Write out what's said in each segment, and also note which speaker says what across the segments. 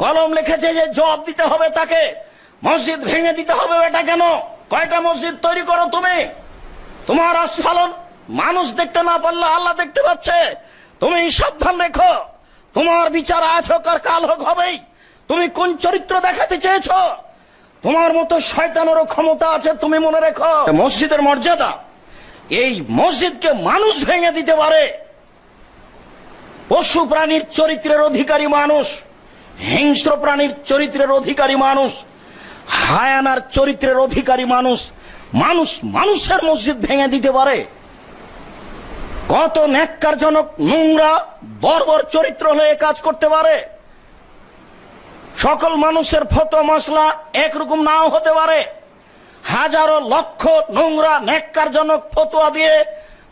Speaker 1: কলম লিখেছে যে জবাব দিতে হবে তাকে, মসজিদ ভেঙে দিতে হবে। এটা কেন? কয়টা মসজিদ তৈরি করো তুমি? তোমার আস্ফালন মানুষ দেখতে না পারলে আল্লাহ দেখতে পাচ্ছে। তুমি সাবধান রেখো, তোমার বিচার আজ হোক আর কাল হোক হবেই। তুমি কোন চরিত্র দেখাতে চেয়েছো? তোমার মতো শয়তানেরও ক্ষমতা আছে, তুমি মনে রেখো। মসজিদের মর্যাদা, এই মসজিদকে মানুষ ভেঙে দিতে পারে। পশু প্রাণীর চরিত্রের অধিকারী মানুষ, হিংস্র প্রাণীর চরিত্রের অধিকারী মানুষ, হায়ানার চরিত্রের অধিকারী মানুষ, মানুষের মসজিদ ভেঙে দিতে পারে। কত ন্যাক্কারজনক, নোংরা, বর্বর চরিত্র হয়ে কাজ করতে পারে। সকল মানুষের ফতোয়া মাসলা একরকম নাও হতে পারে। হাজারো লক্ষ নোংরা ন্যাক্কারজনক ফতোয়া দিয়ে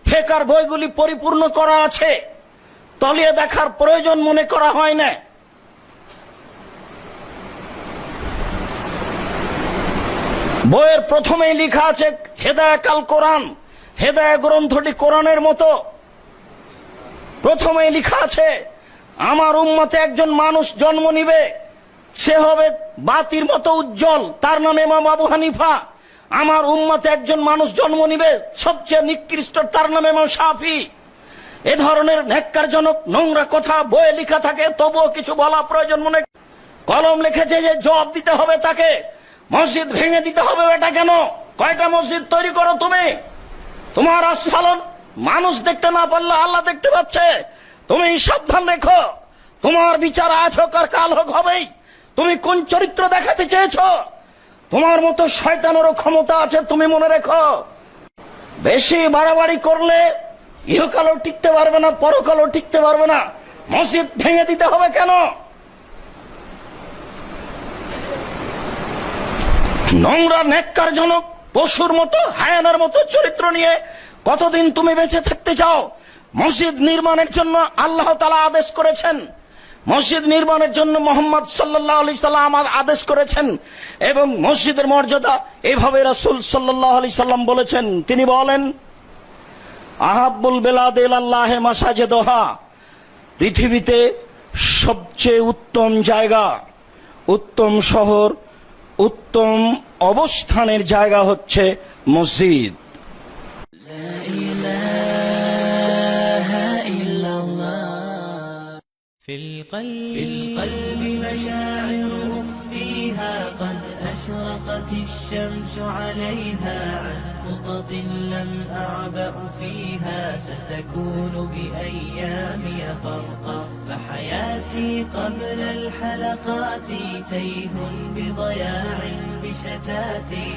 Speaker 1: ফেকার বইগুলি পরিপূর্ণ করা আছে, তলিয়ে দেখার প্রয়োজন মনে করা হয় না। বইয়ের প্রথমেই লেখা আছে হেদায়া কাল কোরআন, হেদায়া গ্রন্থটি কোরআনের মতো। প্রথমেই লেখা আছে আমার উম্মতে একজন মানুষ জন্ম নিবে, সে হবে বাতির মতো উজ্জ্বল, তার নাম ইমাম আবু হানিফা। আমার উম্মতে একজন মানুষ জন্ম নিবে সবচেয়ে নিকৃষ্ট, তার নাম ইমাম শাফি। এ ধরনের ন্যাক্কারজনক নোংরা কথা বইয়ে লেখা থাকে, তবুও কিছু বলা প্রয়োজন মনে। কলম লিখেছে যে জবাব দিতে হবে তাকে, মসজিদ ভেঙে দিতে হবে। এটা কেন? কয়টা মসজিদ তৈরি করো তুমি? তোমার আস্ফালন মানুষ দেখতে না পারলে আল্লাহ দেখতে পাচ্ছে। তুমি সাবধান রেখো, তোমার বিচার আজ হোক আর কাল হোক হবেই। তুমি কোন চরিত্র দেখাতে চেয়েছো? তোমার মতো শয়তানেরও ক্ষমতা আছে, তুমি মনে রেখো। বেশি বাড়াবাড়ি করলে ইহকালও টিকতে পারবে না, পরকালও টিকতে পারবে না। মসজিদ ভেঙে দিতে হবে কেন? নোংরা, ন্যাক্কারজনক, পশুর মতো, হায়ানার মতো চরিত্র নিয়ে কতদিন তুমি বেঁচে থাকতে চাও? মসজিদ নির্মাণের জন্য আল্লাহ তাআলা আদেশ করেছেন, মসজিদ নির্মাণের জন্য মুহাম্মদ সাল্লাল্লাহু আলাইহি সাল্লাম আদেশ করেছেন, এবং মসজিদের মর্যাদা এভাবে রাসূল সাল্লাল্লাহু আলাইহি সাল্লাম বলেছেন। তিনি বলেন আহাব্বুল বিলাদি ইলাল্লাহি মাসাজিদুহা, পৃথিবীতে সবচেয়ে উত্তম জায়গা, উত্তম শহর, উত্তম অবস্থানের জায়গা হচ্ছে মসজিদ।
Speaker 2: في القلب مشاعر أخفيها قد أشرقت الشمس عليها عن خطط لم أعبأ فيها ستكون بأيامي فرقا فحياتي قبل الحلقات تيه بضياع بشتاتي